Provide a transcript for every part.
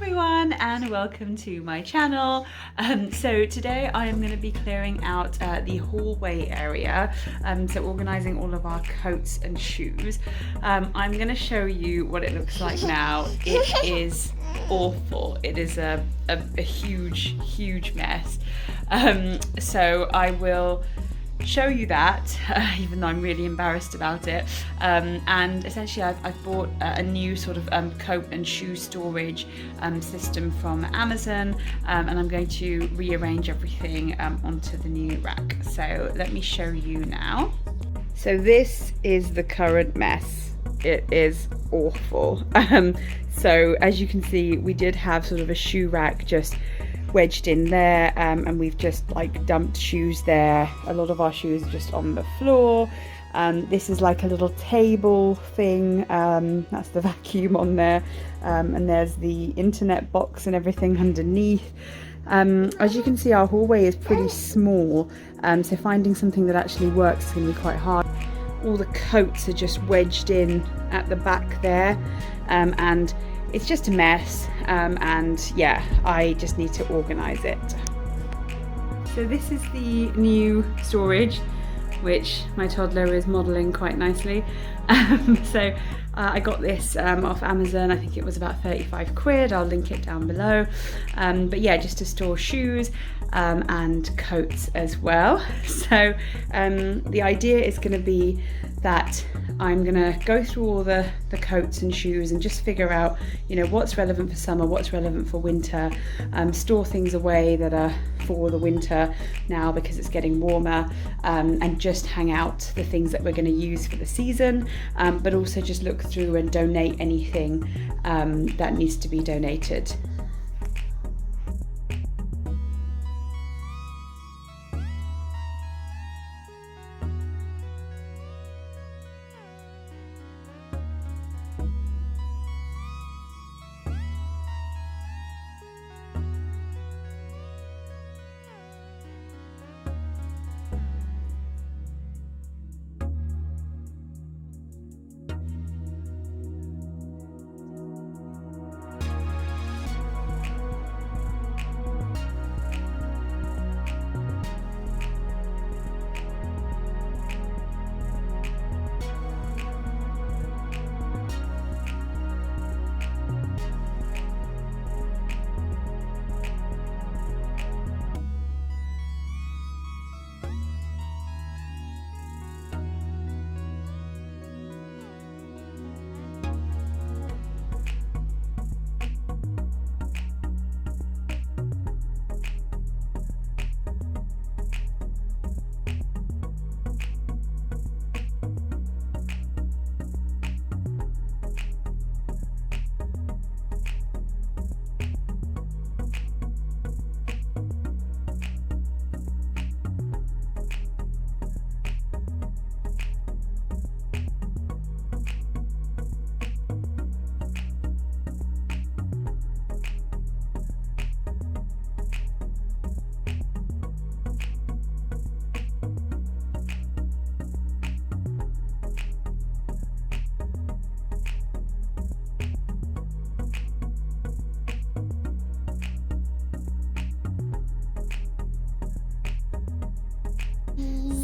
everyone and welcome to my channel. So today I am going to be clearing out the hallway area, so organising all of our coats and shoes. I'm going to show you what it looks like now. It is awful. It is a huge mess. So I will show you that, even though I'm really embarrassed about it. And essentially I've bought a new sort of coat and shoe storage system from Amazon, and I'm going to rearrange everything onto the new rack. So let me show you now. So this is the current mess. It is awful. So as you can see, we did have sort of a shoe rack just wedged in there, and we've just like dumped shoes there. A lot of our shoes are just on the floor. This is like a little table thing. That's the vacuum on there, and there's the internet box and everything underneath. As you can see, our hallway is pretty small, so finding something that actually works is going to be quite hard. All the coats are just wedged in at the back there, and it's just a mess, and yeah, I just need to organise it. So this is the new storage, which my toddler is modelling quite nicely. So I got this off Amazon. I think it was about 35 quid. I'll link it down below. But yeah, just to store shoes and coats as well. So the idea is going to be that I'm gonna go through all the coats and shoes and just figure out, you know, what's relevant for summer, what's relevant for winter, store things away that are for the winter now because it's getting warmer, and just hang out the things that we're going to use for the season, but also just look through and donate anything that needs to be donated.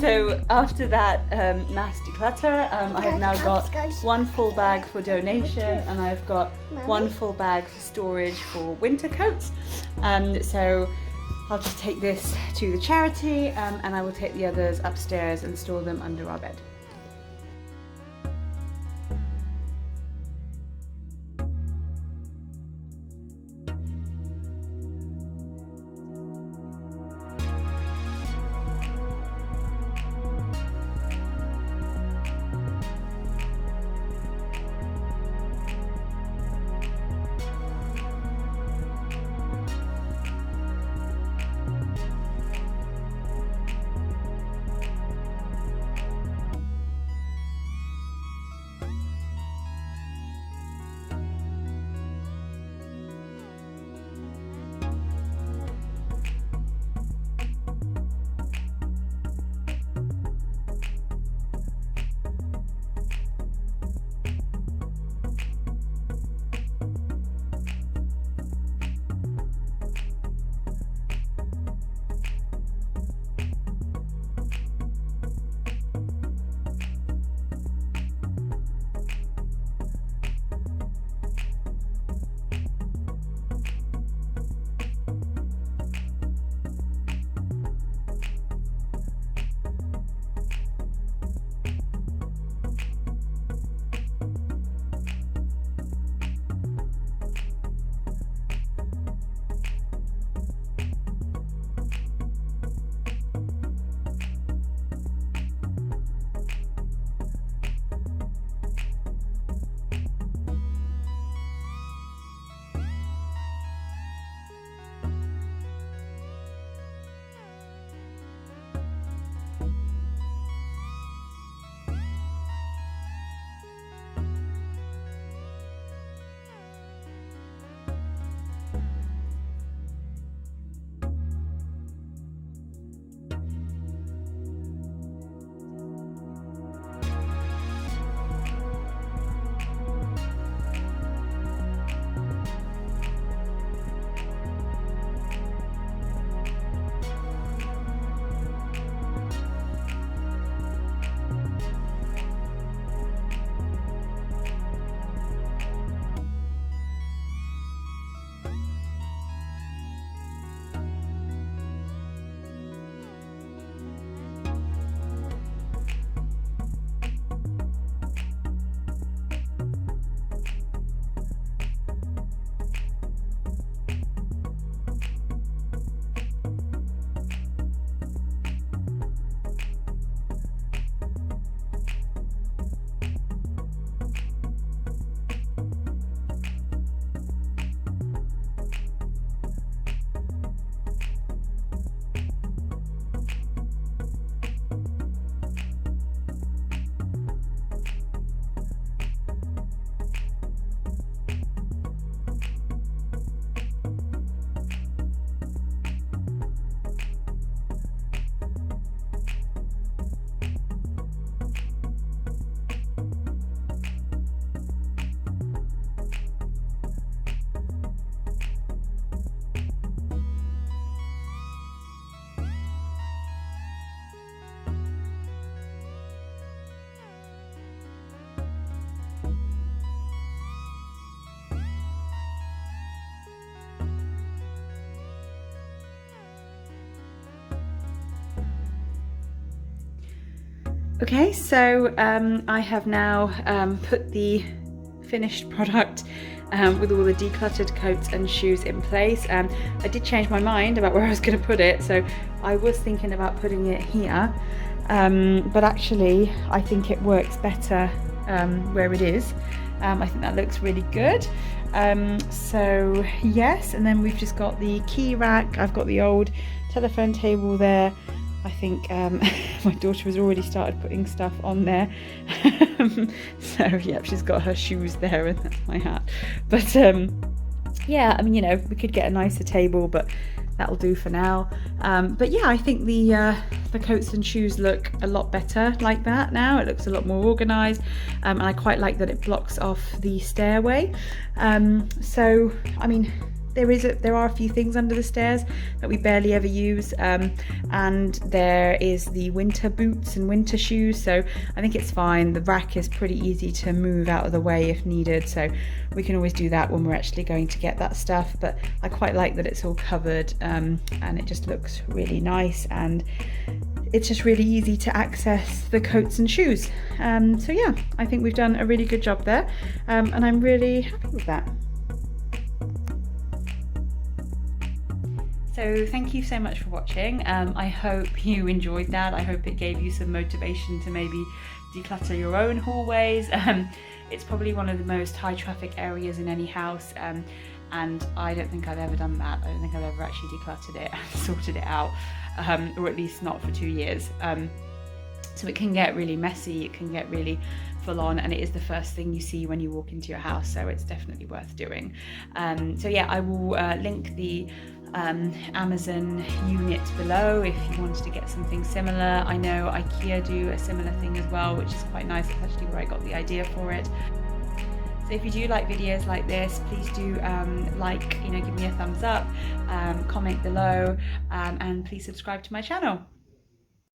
So after that mass declutter, I have now got one full bag for donation, and I've got one full bag for storage for winter coats. So I'll just take this to the charity, and I will take the others upstairs and store them under our bed. Okay, so I have now put the finished product with all the decluttered coats and shoes in place. I did change my mind about where I was going to put it, so I was thinking about putting it here, but actually I think it works better where it is. I think that looks really good. So yes, and then we've just got the key rack. I've got the old telephone table there. I think my daughter has already started putting stuff on there. So yeah, she's got her shoes there and that's my hat. But yeah, I mean, you know, we could get a nicer table, but that'll do for now. But yeah, I think the coats and shoes look a lot better like that now. It looks a lot more organized, and I quite like that it blocks off the stairway. So I mean, there are a few things under the stairs that we barely ever use, and there is the winter boots and winter shoes, so I think it's fine. The rack is pretty easy to move out of the way if needed, so we can always do that when we're actually going to get that stuff. But I quite like that it's all covered, and it just looks really nice, and it's just really easy to access the coats and shoes. So yeah, I think we've done a really good job there, and I'm really happy with that. So thank you so much for watching. I hope you enjoyed that. I hope it gave you some motivation to maybe declutter your own hallways. It's probably one of the most high traffic areas in any house, and I don't think I've ever done that. I don't think I've ever actually decluttered it and sorted it out, or at least not for 2 years. So it can get really messy, it can get really full on, and it is the first thing you see when you walk into your house, so it's definitely worth doing. So yeah, I will link the Amazon unit below if you wanted to get something similar. I know IKEA do a similar thing as well, which is quite nice. It's actually where I got the idea for it. So if you do like videos like this, please do give me a thumbs up, comment below, and please subscribe to my channel.